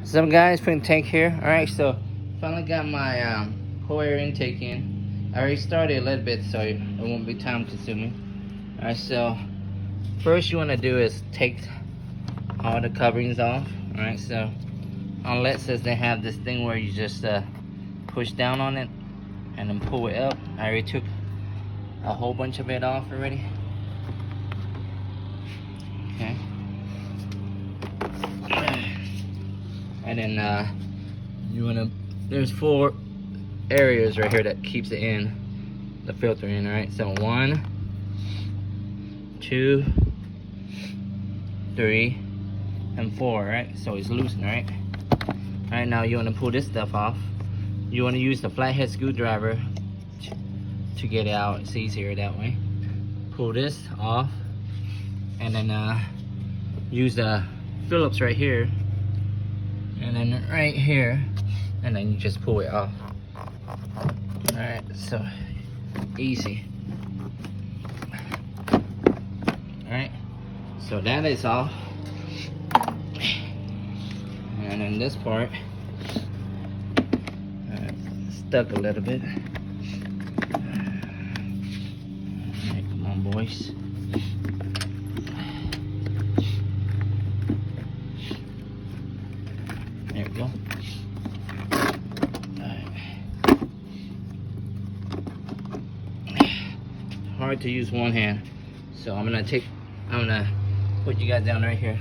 What's up, guys? Putting tank here. Alright, so finally got my whole air intake in. I already started a little bit, so it won't be time consuming. Alright, so first you want to do is take all the coverings off. Alright, so on Lexus they have this thing where you just push down on it and then pull it up. I already took a whole bunch of it off already. Okay. And then you wanna, there's 4 areas right here that keeps it in, the filter in, alright? So 1, 2, 3, and 4, right? So it's loosened, right? Alright, now you wanna pull this stuff off. You wanna use the flathead screwdriver to get it out. It's easier that way. Pull this off, and then use the Phillips right here, and then right here, and then you just pull it off. Alright, so easy. Alright, so that is off. And then this part stuck a little bit. Alright, come on, boys. There we go. Hard to use one hand, so I'm gonna put you guys down right here.